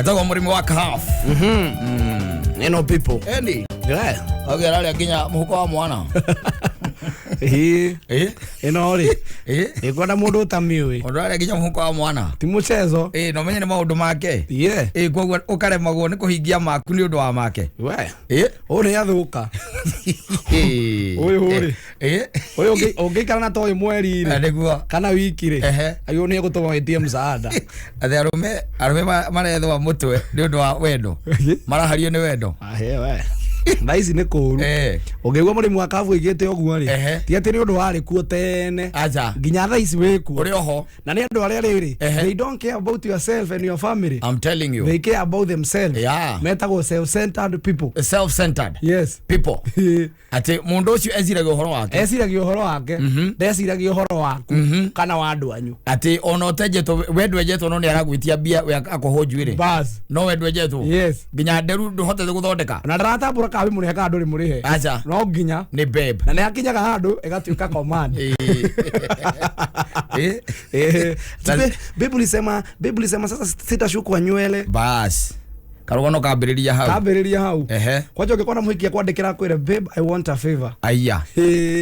Atago murimi wa calf. You know people. Endi. Yeah. Okay, rali akinya muhuko wa mwana. Enori. Ekwenda mundu utamiwi. Rali akinya muhuko wa mwana. Ti muchezo. No menye ni maundu make. Koguo ukaremagwo ni kuhingia maku ni undu wa make. We. Uri athuka. Uri. Oyo ungikara na toy mweri ri. Niguo. Kana wiki ri. Ayo ni gutuma wetie msaada. Arume marethwa mutwe ni undu wa wendo. Marahario ni wendo. We. Ndaici ni kuru. Ungegwa murimu wa kavu igite oguo ri. Ti ati ni undu wari kuo tene. Aja. Nginya thaici wiku. Uri oho. Na ni andu aria riri. They don't care about yourself and your family. I'm telling you. They care about themselves. Yeah. Metago self-centered people. Self-centered. Yes. People. Ati mundu ucio eziragia uhoro wake. Eziragia uhoro wake. Ndeciragia uhoro waku. Kana wa andu anyu. Ati ono utejetwo wendu ejetwo no ni aragwitia bia we akohonju ri. Bas. No wendu ejetwo. Yes. Nginya nderu nduhotete guthondeka. Na ndaratambura kabi murihe andu ri murihe. Acha. No nginya ni babe. Na ni akinyaga handu egatuika command. Biblia sema sasa sitashukwa nywele. Bas. Karugono kabiriria hau. Kwacho ngikona muhikia kwandikira kwire babe I want a favor. Aya.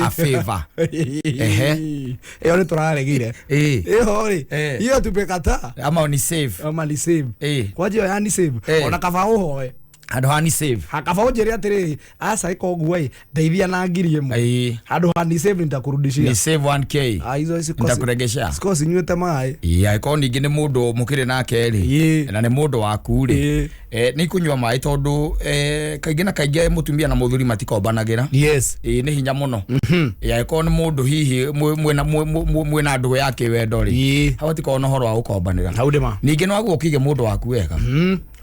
A favor. Eyo ni turaregire. Hori. Iyo tupekata. Ama ni save. Kwacho yani save. Ona kava uhoe. Handu hani save. Hakava ujeri atiri asa iko guai ndeithia na ngiri imwe. Handu hani save nitakurudishia. Ni save 1k. Hizo nitakuregesha. Sikosi nyuete mai. Iko ningi ni mundu mukire nake ri. Na ni mundu waku ri. Ni kunywa mai tondu kaingi na kaingi mutumia na muthuri matikombanagira. Yes. Ni hinya muno. Iko ni mundu hihi mwena ndu yake wendo ri. Hawatiko no horo wa gukombanira. Haudema. Ningi no agu ukige mundu waku wega.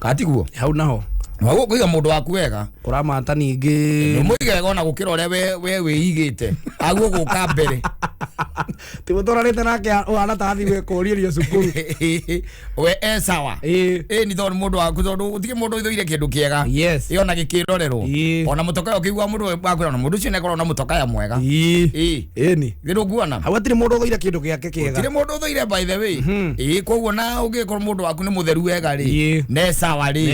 Katiguo. Hau naho. Wago kuiga mundu waku wega kurama ata ningi no muigega ona gukira uria we wiigite aguo guka mbere ti gutoranite nake ana tathi we kuririo cukuru we sawa ni thon mundu waku tondu utige mundu ithoire kindu kiega ona gikirorerwo ona mutoka ukigwa mundu waku ona mundu cio nekoro na mutoka ya mwega ni thiru guana hawatiri mundu uthoire kindu giake kiega tiri mundu uthoire by the way koguo na ugikoro mundu waku ni mutheru wega ri ne sawa ri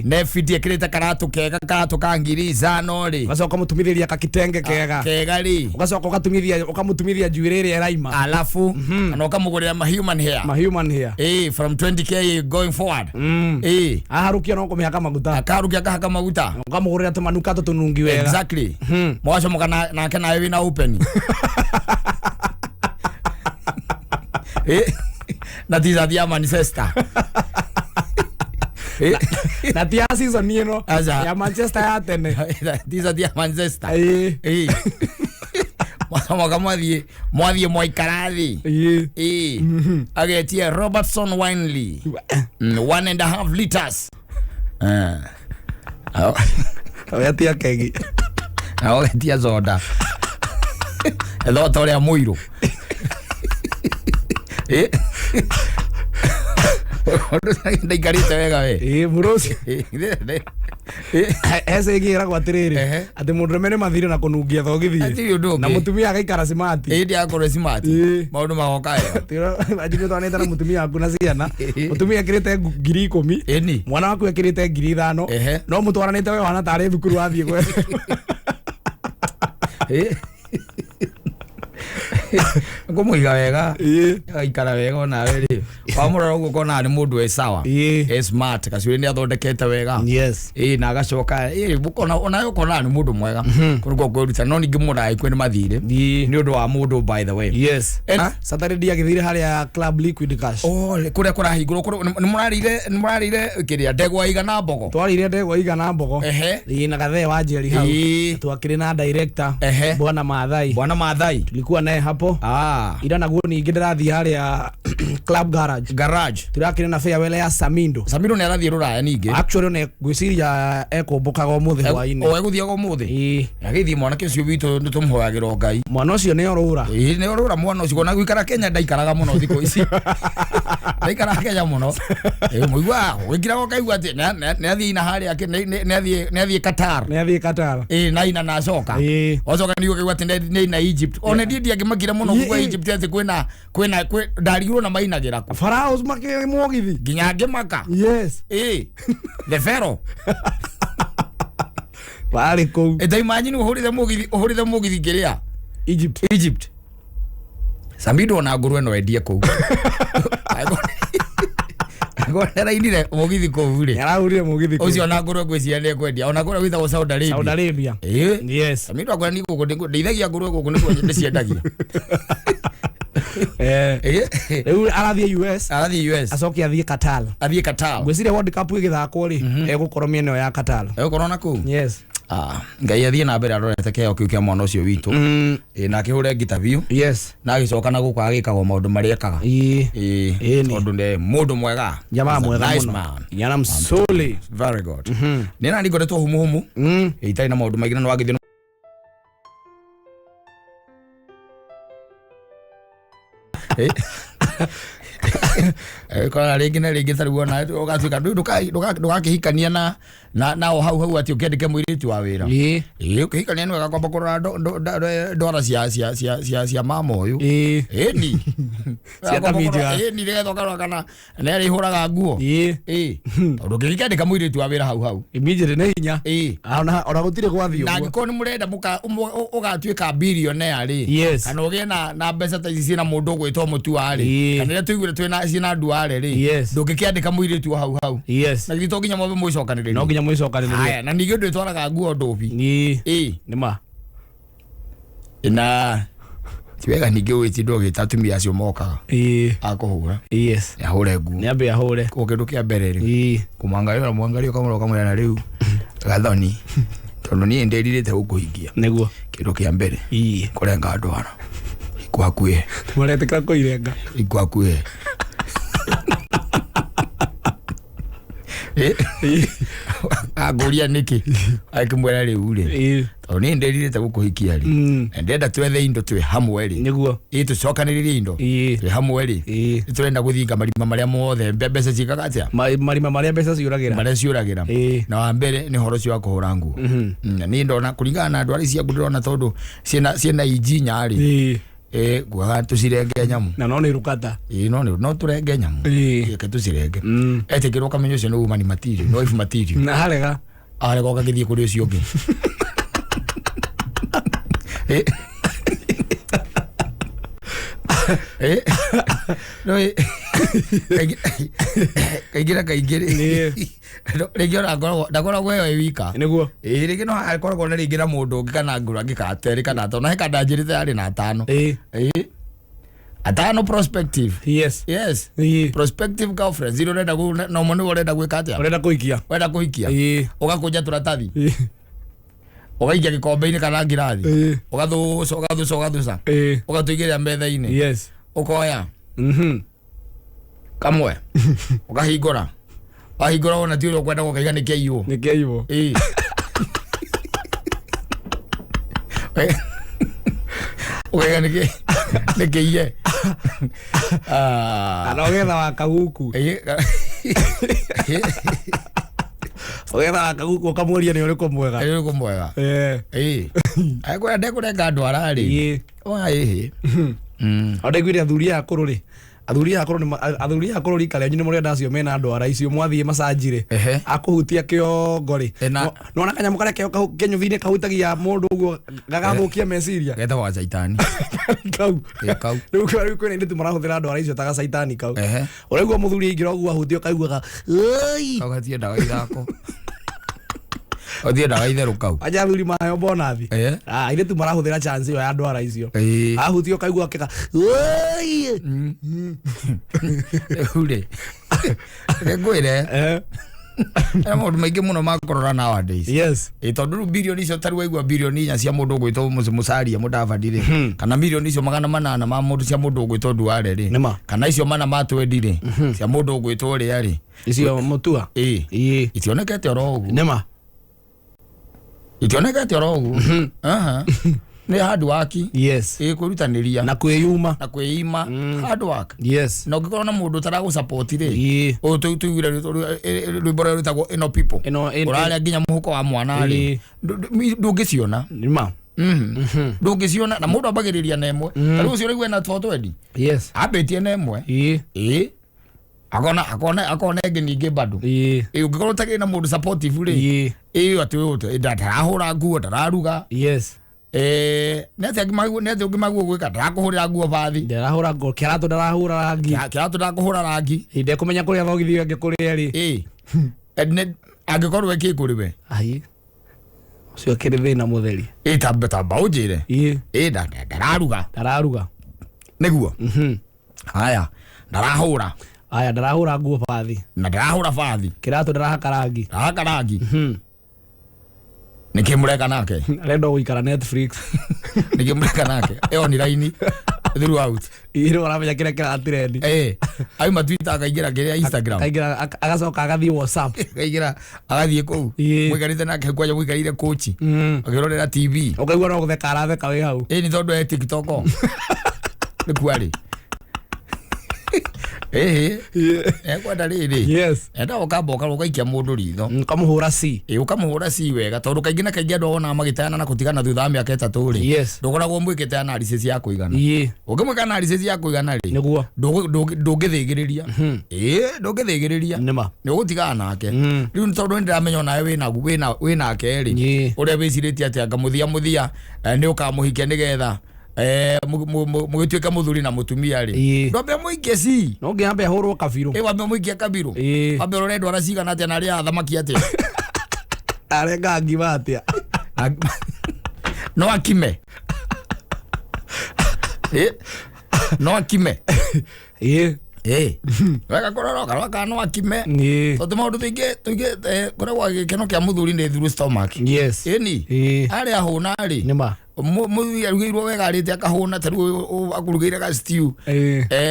ne fiti ekirite karatu kega karatu kangiriza no ri ugacoka mutumithiria kakitenge kega ri ugacoka ukamutumithiria njuiriri eraima alafu na ukamugurira ma human hair from 20k going forward aharukia no kumihaka maguta akarukia kahaka maguta ukamugurira tumanukato tunungi wega exactly mwacho mukana nake na wewe na open na tiza dia manifesta na tia season ni no ya Manchester ya tene tiza dia Manchester mwaka mwathie mwaikarathi agetia Robertson Winley 1.5 liters agetia kegi agetia zoda elo toria muiro ndaikarite wega we murosi ese igira gwatiriri ati mundu mene mathire na kunungia thogithie na mutumia agaikara smart ndi akore smart maundu magoka tira ajige twaneta na mutumia aku na ciana mutumia akirite 10,000 mwana waku akirite 5,000 no mutwaranite we wana tare thukuru wathie gwe ngumuiga wega aikara wega ona we ri wamurora uguo kona ni mundu we sawa smart kacuri ni athondekete wega na agacoka bukona ona yo kona ni mundu mwega kurugo kwiruta no ningi murai kwene mathire ni undu wa mundu by the way Saturday agithire haria club liquid cash kuria kurahingurwo ni murarire kiria ndegwa igana mbogo twarire ndegwa igana mbogo na gathe wa Jerry hau twakiri na director bwana Maathai tulikuwa naye hapo ila naguo ningi ndirathi haria club garage turakire na farewell ya Samindo ni arathi ruraya ningi actually ne gwiciria ekumbukaga umuthi hwaini eguthia go umuthi agithi mwana kicio witu nitumhoyagira Ngai mwana ucio ne orura ne orura mwana ucio na gwikara Kenya ndaikaraga muno thiko ici aikara Kenya muno muigua wikira gokaigua ati ne athii na hari ake ne athii Qatar na ina na coka ocoka ni ukaigua ati ne na Egypt one ndi angimakire muno kuwa Egypt ati kwina ndarigirwo na mainagira ku Pharaohs make mogithi ginya ngimaka yes the pharaoh Pare ko eta imagine uhurithe mugithi kiria Egypt Samido na ngurwe no endie ku agora indire mugithi ku uri araurire mugithi ucio na ngurwe gwiciria ne kwendia ona ngurwe witha Saudi Arabia yes Samido agora ni guku ndeithagia ngurwe guku ni kwenye ndiciendagia Rĩu arathie US acoke athie Qatar ngwiciria World Cup igithakwo ri egukorwo miene ya Qatar egukorwo na ku yes ngai athie na mbere arorete keo kiu kia mwana ucio witu na kihure ngita biu yes na agicoka na guku agikagwo maundu maria ekaga tondu ne mundu mwega jamaa mwega muno yana msole very good nina ndikoretwo humu itari na maundu maigina no agithio Kona ringi taruo na ugatuika ndugakihikania na hau ati ukiandike muiritu wa wira ukihikania ni wega kwamba kurora ndwara cia mama uyu ni ni regethoka kana neri huraga nguo ukihikandika muiritu wa wira hau immediately na hinya ona gutire gwathio na ngiko ni murenda ugatuika billionaire ri kana ugie na mbeca ta ici na mundu gwitwo mutua ri kana tuigure twina cina nduare ri ndugikiandika muiritu hau yes na gito nginya mwabe mwicokanire no nginya mwicokanire aya na nigio ndwitwaraga nguo ndobi nima na tiwega nigio witi ndogita tumia acio mokaga akuhura yes ahure nguo niambe ahure kindu kia mbere ri kumangario kamuro kamwe na riu gathoni tondu ni nderirite gukuhingia niguo kindu kia mbere kurenga ndwara ikwakuye muretekera kuirenga ikwakuye aguria niki akimwera riu ri tondu ni nderirite gukuhikia ri ndenda twethe indo twi hamwe ri niguo tucokaniririe indo twi hamwe ri turenda guthinga marima maria mothe mbeca cikaga atia marima maria mbeca ciuragira na wa mbere ni horo cia kuhura nguo ni ndona kuringana na ndwari cia ngurona tondu ciena injinya ri gwaga tucirenge nyamu na no ni rukata no turenge nyamu ke tucirenge etikirwo kamenyo cio no umani material no if material na harega gakithie kuri ucio ngi no kaingira regio ndakora gwe wika niguo rigi no akoragwo na ringira mundu ungi kana ngura ngikateri kana to na hekanda njirite ari na atano atano prospective yes prospective girlfriend zero renda no monu renda gwika atia renda kuikia ugakunja turatathi ugaikia gikombe-ini kana ngirathi ugathuca ugatuigiria metha-ini ukoya kamwe ukahingura wahingura wona ti uria ukwenda gukaiga ni kiaiwo ukaiga ni kiiye kana ugetha wa kaguku ugetha wa kaguku ukamweria ni uriku mwega akwenda ndekurenga ndwara ri ondaiguire athuri akuru ri athuri akuru rika rĩanyu nĩ mũrenda acio mena ndwara icio mwathiĩ macajire akuhutia kĩongo ri nona kanyamũ karĩa kenyũthi-inĩ kahutagia mũndũ ũguo gagathũkia meciria getagwo gacaitani kau rĩu kwĩna indi tu marahũthĩra ndwara icio ta gacaitani kau ũraigua mũthuri aingĩra ũguo ahutio kaiguaga gatiendaga ithako othiendaga itherũ kau aja athuri maheo bonathi indi tu marahũthĩra chance ĩyo ya ndwara icio ahutio kaigua keka rĩu-rĩ ngwĩre maũndũ maingĩ mũno makorora nowadays tondũ rĩu birioni icio tarĩ waigua birioni 4 cia mũndũ ũgwĩtwo Musalia Mudavadi-rĩ kana birioni icio 800 ma mũndũ cia mũndũ ũgwĩtwo Duale-rĩ kana icio 4 ma 20-rĩ cia mũndũ ũgwĩtwo ũrĩa-rĩ icio Mutua itionekete oro ũguo itionekete oro ũguo Ni hard work. Yes. Kwirutaniria na kwiyuma hard work. Yes. Na ukikorwo na mundu taragu support ri tuigire rwimbo rutagwo ino people uraria nginya muhuko wa mwana ri ndungiciona nima ndungiciona na mundu ambagiriria na emwe tari ucio rigwe na 420. Yes. Abetie na emwe akona ege ninge bado ukikorwo utagire na mundu supportive ri ati ndarahura nguo ndararuga. Yes. Nete ngimagu gwika ndarakuhurira nguo bathi ndarahura nguo kiratu ndarahura rangi ndarakuhura rangi inde kumenya kuria thogithio ngi kuria ri angikorwo ekikuriwe ai ucio kiri thina mutheri tamba ujire ndararuga niguo haya ndarahura nguo bathi na ndarahura bathi kiratu ndarahaka rangi nikimureka nake arenda guikara Netflix nikimureka nake ni line throughout iro aramenya kira trend aima Twitter akaigira kiria Instagram agacoka agathii WhatsApp akaigira agathii ku mwikarite nake kwaja mwikarire coach akirorera TV ukaigua no gutheka aratheka wi hau ni tondu e TikTok ni kwari kwenda riri yes enda ukamboka ukaikia mundu ritho ukamuhura si ukamuhura si wega tondu kaingi na kaingi andu ona magitana na kutigana thutha wa miaka 3 ri yes ndukoragwo mwikite analysis ya kuigana ukimwika analysis ya kuigana ri niguo ndungithigiriria ndungithigiriria nima ni ugutigana nake riu tondu ndiramenya nawe wina ke ri uria wiciritie ati muthia ni ukamuhikia nigetha mugituika muthuri na mutumia ri ndombe muike si no ngiambe ahurwo kabiru wambe muike kabiru wambe rorendo aracigana atia na ria thamaki atia arenga ngima atia no akime no akime wega kororoka waka no akime tondu maundu tuige koragwo gikeno kia muthuri ndi through stomach. Yes. Ari ahuna ri nima muthuri arugirwo wega arite akahuna taru akurugire ga stew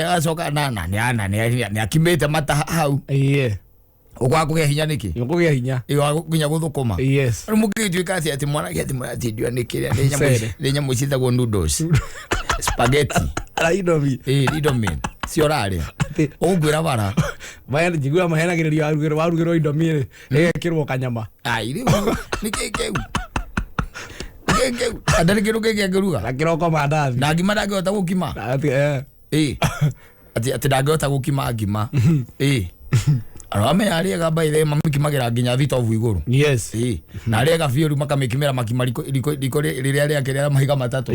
acoka ni akimete mata hau ukwa kugia hinya niki kugia hinya nginya guthukuma. Yes. Ari mugituika ati mwana geti mwatindio nikiria ni nyamu citagwo noodles spaghetti Indomie ciorari ungwira bara maya njigua mahenagiririo warugirwo Indomie egekirwo kanyama riu nikikeu andani kiru kiruga na kiroko mandathi na ngima ndangihota gukima ati ndangihota gukima ngima arame ari ga baile mamikimagira nginya thitovu iguru. Yes. Na ari ga fiori makamikimira makima liko riria ria kiria mahiga matatu.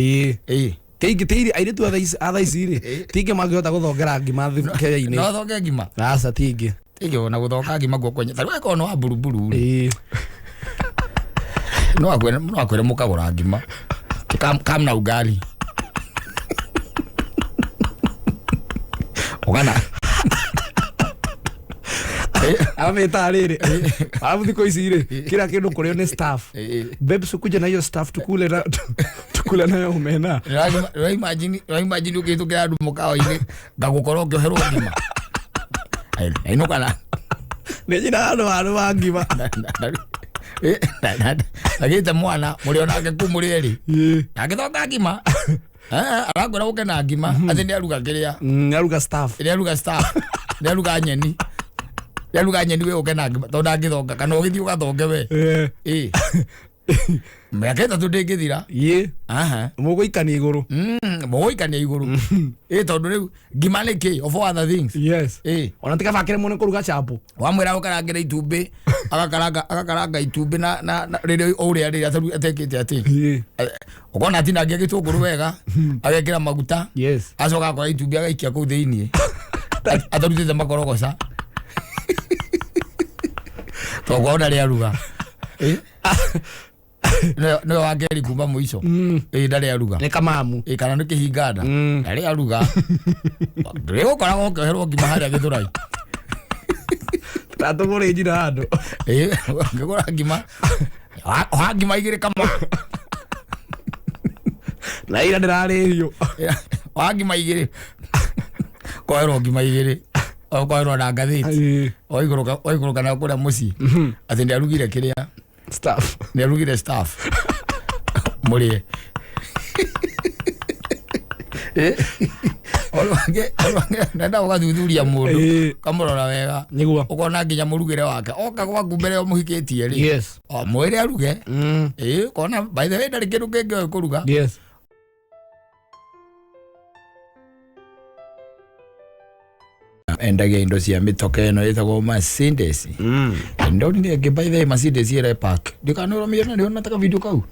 Keigi tiri aire tu athaici ri tingi mangihota guthongera ngima Kenya-ini no thonge ngima asa tingi ona guthonga ngima guokonye tari weko no aburuburu no akwere mukagura ngima kam na ugali ogana ameta riri alafu thiko ici ri kila kindu kurio ni staff babes kuja na hiyo staff tukule nayo umena imagine ukitukira andu mukawa-ini ngagukorwo ngioherwo ngima ino kana nejina andu wa ngima agite mwana muriona ke kumurieri agithonga ngima aragura uke na ngima ati ni aruga kiria ni aruga staff ni aruga nyeni we uke na ngima tonda ngithonga kana ugithi ugathonge we miaka 3 ndingithira muguikania iguru tondu riu ngima ni ki of other things. Yes. Ona tika bakire muno kuruga chapo wamwira ukarangire itumbi agakaranga itumbi na ririo uria atekite ati ukona ati nangia gitunguru wega agekira maguta acoka akora itumbi agaikia kuu thiini atarutite makorogoca togona ria ruga no wangeri kuma muico ndari aruga ni kamamu kana ni kihingana ndari aruga rego koragwo ngeherwo ngima haria githurai tatugure njira andu ngigura ngima ngima igire kama na ira ndiraririo ngima igire koherwo ngima igire okoherwo na ngathiti oiguruka na kuria muci ati ndi arugire kiria staff ni arugire staff murie Olwange nenda ugathuthuria mundu kamurora wega niguo ukona nginya murugire wake oka gwaku mbere o muhikitie ri yes o mwire aruge kona by the way ndari kindu kingi kuruga yes endagia indo cia mitoka ino itagwo Mercedes ndo ndi by the way Mercedes ire park ndikanora miyona ndio nataka video kau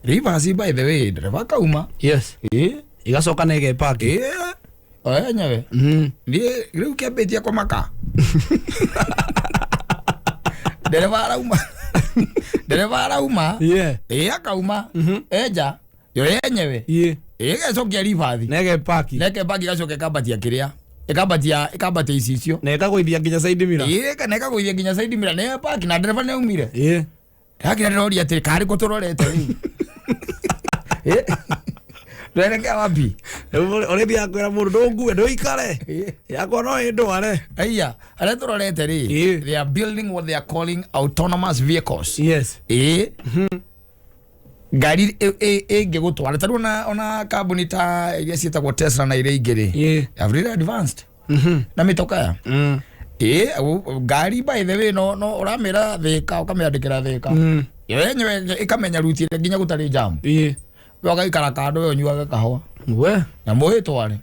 Rivers by the way driver kauma yes igacoka nege park oya nyawe ndi riu kiambitia kwa maka dereva arauma akauma eja yo yenyewe igacokia Rivers nege park igacoka kabatia kiria ikabatia icicio neka goithia nginya side mirror neka goithia nginya side mirror ne park na dereva ne umire ndakira ndoria ati kari ko turorete Rereka wapi? Ore bia kwera mundu ngue ndo ikare. Yako no indware. Aya, ale turorete ri. They are building what they are calling autonomous vehicles. Yes. Gari ngegutwara taru ona kambuni ta iria cietagwo Tesla na iria ingiri. Have really advanced. Na mitoka ya. Gari by the way no uramira thika ukamiandikira thika. Yenyewe ikamenya rutire nginya gutari jam. Yoga ikara kando yo nyuaga kahwa. We. Na moyo tware.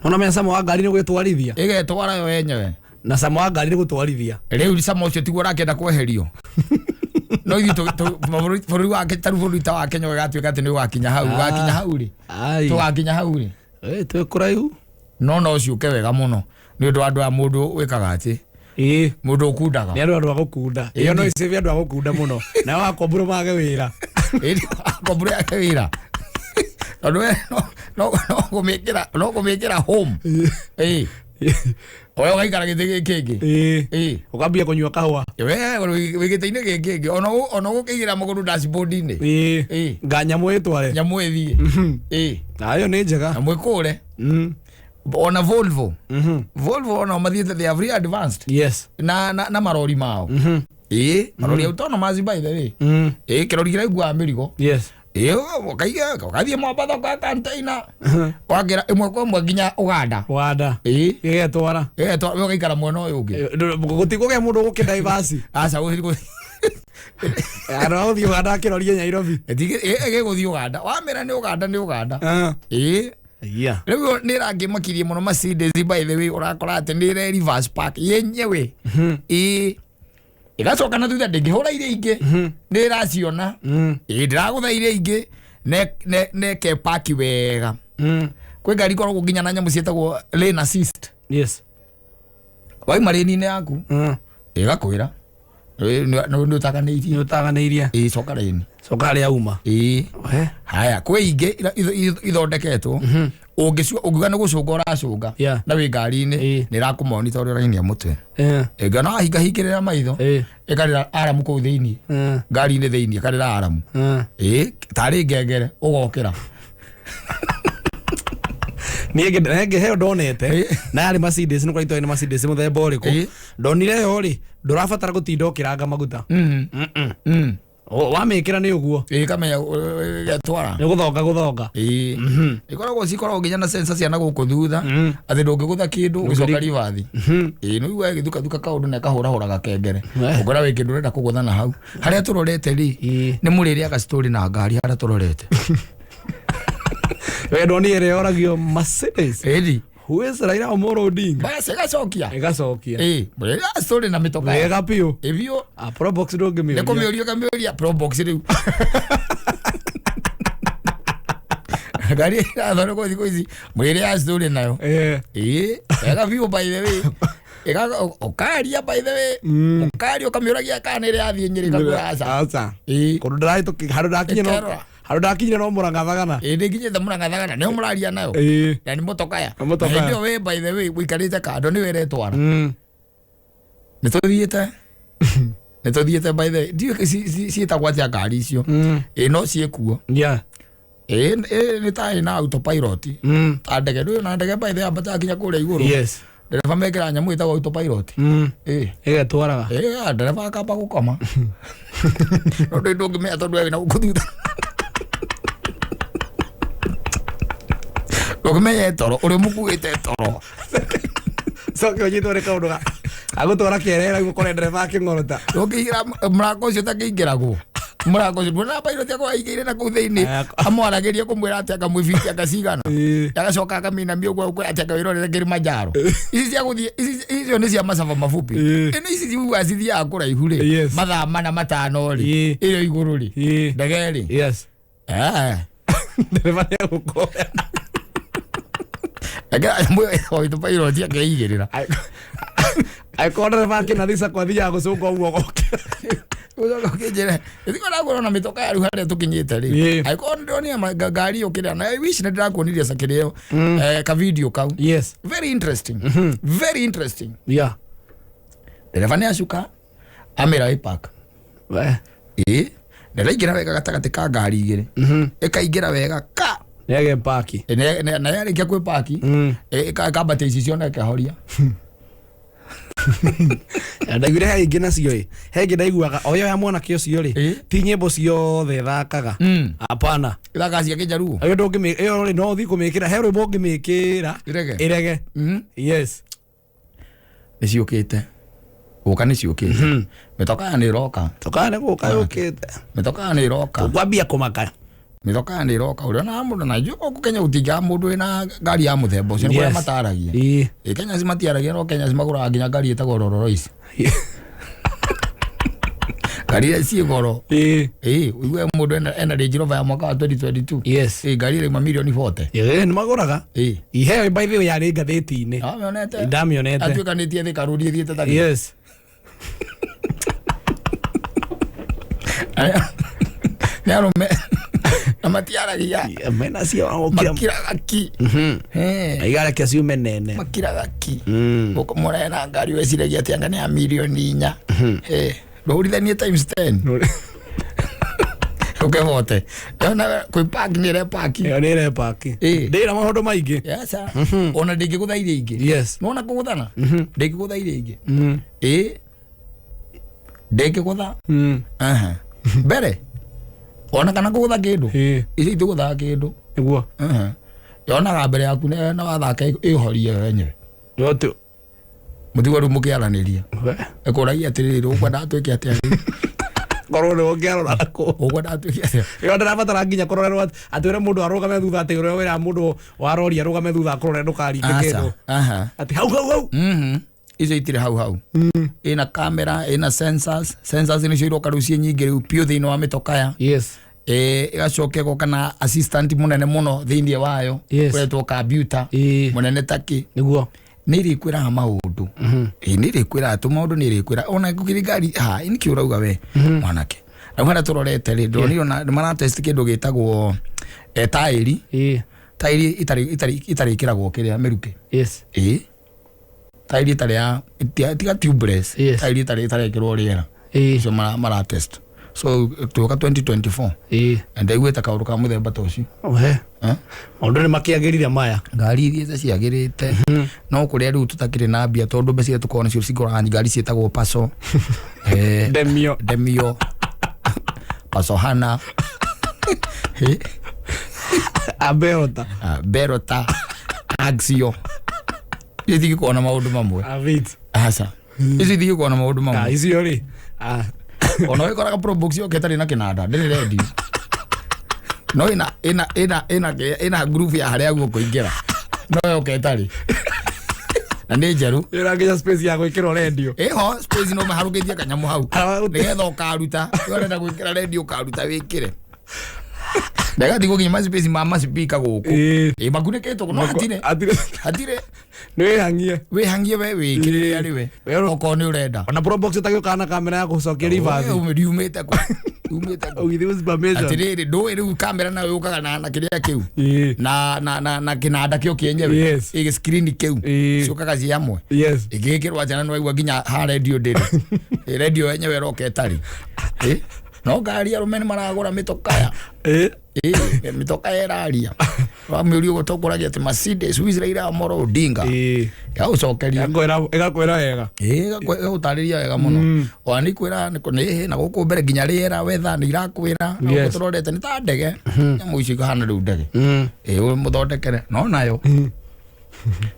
Nona me samo wa gari ni gwitwarithia. Igetwara yo yenyewe. Na samo wa gari ni gutwarithia. Riu samo ucio tiguo rakenda kweherio. No ithu bũrũri wake taru bũrũri ta wa Kenya gatuĩka ati ni gwakinya hau gakinya hau ri. Tugakinya hau ri. Twe kuraihu. No ciuke wega muno. Ni undu andu a mundu wikaga ati. Mundu ukundaga. Ni andu agukunda. Iyo no icebe andu agukunda muno. Na wakombura mage wira. Akombura yake wira. No kumekera home. Oyo gaikara githige kingi. Ukambia kunywa kahwa. Wigite-ini giki ona gukigira maguru dashboard-ini. Nganyamu itware. Nyamu ithie. Ayo ni njega. Nyamu ikure. Ona Volvo. Volvo ona mathiete they have really advanced. Yes. Na marori mao. Marori autonomous by the way. Kirori kira igwa mirigo. Yes. Wakathie mwambatha kwa container. Wagira imwe kwa imwe nginya Uganda. Igetwara. Igetwara ugaikara mwena uyu ungi. Gutikuge mundu gukenda ivasi. Aca gutikuge. Ara uthio Uganda kirorie Nairobi. Guthie Uganda. Wamira ni Uganda. Yeah. Riu ni rangi makirie muno Mercedes by the way urakora ati ni reverse park yenyewe. Igacoka na thutha ndingihura iria ingi ni raciona ndiragutha iria ingi ne ke park wega kwi ngari korwo nginya na nyamu cietagwo lane assist. Yes. Wai mareni-ini yaku igakwira no utaganiirie coka lane coka ria uma haya kwi ingi ithondeketwo ungiuga ni gucunga uracunga na wi ngari-ini ni rakumonitor uri rainia mutwe ngana hingahingirira maitho ikarira aramu kuu thiini ngari-ini thiini ikarira aramu tari ngengere ugokira nige heo donete na ari Mercedes no kwaito ni Mercedes muthemba uriku ndonire yo ri ndurabatara gutinda ukiranga maguta wamikira ni uguo kamenya getwara ni guthonga ikoragwo cikoragwo nginya na sensor cia na guku thutha ati ndungigutha kindu ugicoka rivathi no igwa githuka kaundu na kahura gakengere ungora wi kindu renda kugutha na hau haria turorete ri ni muriri aga story na ngari haria turorete we ndonire yoragio Mercedes who is Raila Amolo Odinga basi gacokia muriri story na mitoka wega pio evio pro box ndungimioria nikumiuria kamioria pro box riu gari athoro ko thiko mwire ya story nayo ega view by the way ega okaria by the way okaria okamiuragia kana ire athie Nyeri aca kundu ndarai harudakinyira no murangathagana nginyite murangathagana ni muraria nayo na ni mutokaya ndio we by the way wikarite kando ni weretwara nituthiete by the way ndio cietagwo atia ngari icio no ciekuo ni tai na autopilot ndege ndio na ndege by the way ambata kinya kuria iguru ndereba mekira nyamu itagwo autopilot igetwaraga ndereba akamba gukoma no ndungimea tondu we na gukuthutha Dokumenye toro uri mukuite toro. Soke onyito re kaudoga. Agutwara kierera gukore ndereba akingorota. Ukigira murako ucio takiingirago. Murako ucio na bairo tia kwa igire na kutheini. Amwarageria kumwira ati akamwifiti akacigana. Agacoka akamina mbio kwa ati akawirorera Kilimanjaro. Ici cia guthie icio ni cia masafa mafupi. Ene ici ciuga cithia akura ihuri. Mathaa mana matano ri. Iyo iguru ri. Ndageri. Yes. Ndereba ya gukoya. Aga mwe oito bairo tia keigirira. Aikona vaki na thisa kwa thia gucuka ugo goke. Ugo kejere. Ndiko na goro na mitoka ya ruhare tukinyite ri. Aikona ndonia gari okira na wish na ndirakuoniria sakireo ka video kau. Yes. Very interesting. Very interesting. Yeah. Dereva ni ashuka amera ipark. Ndiraingira wega gatagati ka ngari igire. Ikaingira wega ka nege paki. Na yale kia kwe paki. Ikabate ici ciona kahoria. Ndagire ha ingina cio ri. He ngi ndaiguaga oyo ya mwana kio cio ri. Ti nyimbo ciothe thakaga. Hapana. Thaka cia Kijaruo. Ayo ndongi iyo ri no thi kumikira. He rwimbo ngimikira. Irege. Yes. Niciukite. Guka niciukite. Metoka ni roka. Toka ni guka yukite. Metoka ni roka. Kwambia kumaka. Mitoka ni roka uri na mundu na jo ku Kenya utinga mundu ina ngari ya muthembo cio ni mataragia. Kenya cimatiaragia no Kenya cimagura nginya ngari itagwo Rolls Royce. Ngari cia goro. Uiwe mundu ena Range Rover ya mwaka wa 2022. Yes. Ngari ile mamilioni 40. Ni maguraga. Ihe by the way yari ngatheti-ini. Amionete. Ndamionete. Atuikanitie thi karuri thiete tagi. Yes. Yarume. Amatiaragia. Mena cia wakira. Makiragaki. Igara kia ciume nene. Makiragaki. Ukomorena ngari weciragia ati anga ni ya milioni 4. Ndorithanie times 10. Ukevote. Yona kwi park ni re park. Ni re park. Ndira mahondo maingi. Yes. Ona ndingiguthaire ingi. Yes. Nona kuguthana. Ndingiguthaire ingi. Ndingigutha. Bere. Ona kana kugutha kindu. Ici itugutha kindu. Niguo. Yona ga mbere yaku na wathaka ihorie wenyewe. Yoto. Mutigo mukiaraniria. Ekuragia atiriri ukwenda atwike atia. Korwo ni ongerora ko. Ukwenda atwike atia. Yo ndirabatara nginya kurorerwo atwire mundu arugame thutha ati ure wira mundu warori arugame thutha kurore ndukaringe kindu. Ati hau. Izo itire hau. Ina camera, ina sensors ni ciro karucie nyingi riu pio thini wa mitokaya. Yes. Igacoke go kana assistant munene muno thini wayo. Kwetwo computer munene taki. Niguo. Niri kwira maundu. Niri kwira tu maundu niri kwira ona ngukiri ngari ini kiurauga we mwanake. Na mwana turorete ri ndoni ona mara test kindu gitagwo tairi. Tairi itari kiragwo kiria meruke. Yes. Tairi itari ya tiga tubeless. Tairi itari kirwo riera. So mara test. So tuka 2024. And igweta kaundu ka muthemba toci. Maundu ni makiagirire maya. Ngari iria ciagirite. No kuria riu tutakire na mbia tondu mbeca tukona cio cigora ngari cietagwo Paso. Demio. Paso Hana. Berota. Axio. Ithi kuona maundu mamwe. Asa. Ithi kuona maundu mamwe. Icio ri. Ona we koraga probox yo ketari na kinanda ndiri ready. No ina groove ya haria guko ingira. No yo ketari. Na ni njeru. Ira nginya space ya gwikira radio. Ho space no maharukithia kanyamu hau. Nigetha ukaruta. Urenda gwikira radio ukaruta wikire. Daga digo nginya space mama speaker guku. Makuneketwo no atire. We hangie we wikire ari we. Oko ni urenda. Ona probox utagikana kamera ya gucokia reverse. Umete kwa. Ugithi usimamisha. Atiriri ndo kamera na ukaga na kiria kiu. Na kinanda kio kienyewe. Ige screen kiu. Cukaga ciamwe. Yes. Igikirwa jana no igwa nginya ha radio ndiri. Radio yenyewe roke tari. No ngari arumeni maragura mitokaya. mitoka eraria wamiurio gutongoragia ati Mercedes Wisrael Amolo Odinga ya ucokeria igakwira wega igutariria wega muno wani kwira ni na guku mbere nginya riera wetha ni irakwira no gutororete ni ta ndege nyamu ici kahana riu ndege muthondekere no nayo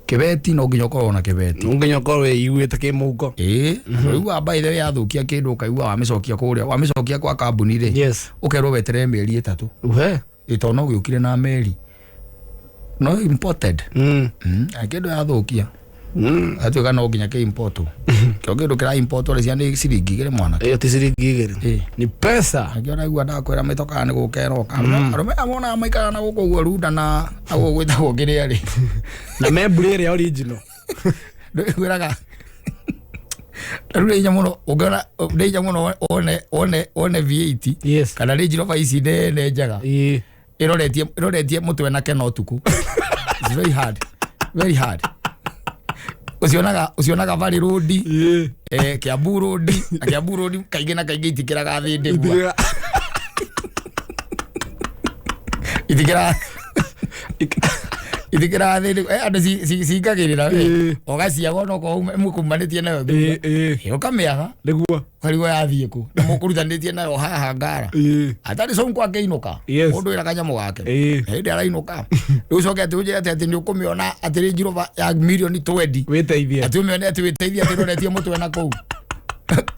kibeti no nginya ukorwo na kibeti nginya ukorwo iguite kimuko riu amba ithe yathukia kindu ukaigua wamicokia kuria wamicokia kwa kambuni ri ukerwo wetere meri 3 itono giukire na meri no imported kindu yathukia atuika no nginya ke importo kio kindu kira importo ri ciani ciringi igire mwana iyo ti ciringi igire ni pesa akiona igua ndakwira mitoka ni gukeroka arume amona maikara na guku guo runda na agu gwitagwo ngiria ri na memburi ria original ndwiraga rure nyamuno ugana ndeja muno one V8 kana Range Rover ici ne njaga iroretie mutwe na kena utuku it's very hard usionaga Valley Road Kiambu Road kaige na kaige itikiraga thinde bwa itikira thinde ande cingagirira ogaciaga no ko mukumanitie nayo ukamiaga niguo karigo yathie ku na mukurutanitie nayo haha ngara atari so kwa keinuka undu ira kanyamu gake hindi arainuka riu cokete ujete ati ni ukumiona ati Range Rover ya million 20 witeithie ati umione ati witeithie ati roretie mutwe na kou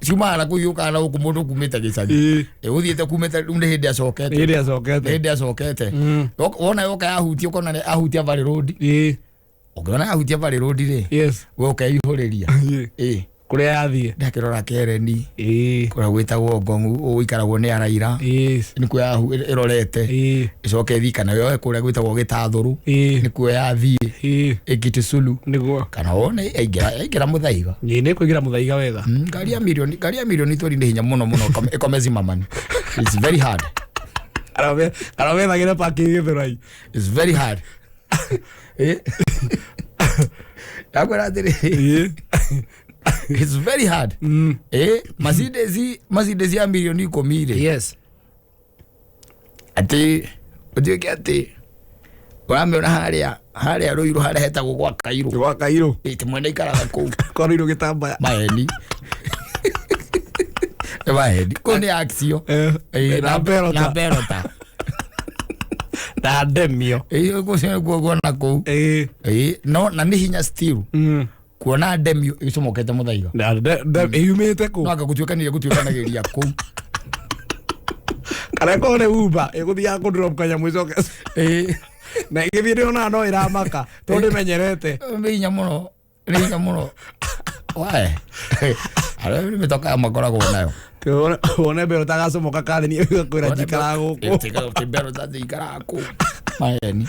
Shumara kuyuka na huko mundu kumeta gicagi uthiete kumeta unde hindi acokete wona yoka yahutia ukona ahutia Valley Road ukona ahutia Valley Road ri we ukaihuriria kuria yathie ndakirora Kereni kuria gwitagwo Ngongu uikaragwo ni araira ni kuya irorete icoke thika nayo kuria gwitagwo Gitathuru ni kuya yathie Ekitisulu niguo kana wone aigira muthaiga ni kuigira muthaiga wega ngari ya milioni tori ni hinya muno ekomezi mamani it's very hard arabe nagira paki thirai it's very hard yakwira atiri it's very hard Mercedes ya milioni 10 ati ujuke ati wambeona haria ruiru haria hetagwo gwa Kairo iti mwene ikaraga kou kwa ruiru gitambaya maeni kone aksio na berota na demio kucio kuona kou no na ni hinya still kuona demio icomokete muthaiga yumite ku no gutuikanagiria kou kare kone uba iguthia ku drop kanya mwicoke na igithire ona no iramaka tondu menyerete hinya muno wae ara mitoka makoragwo nayo wone bero tagacomoka kathini igakwira njikara guku bero tathikara ku maeni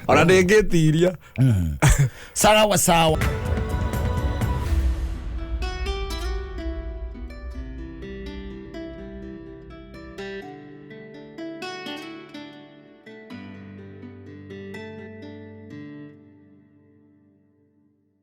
ona ndingitiria sawa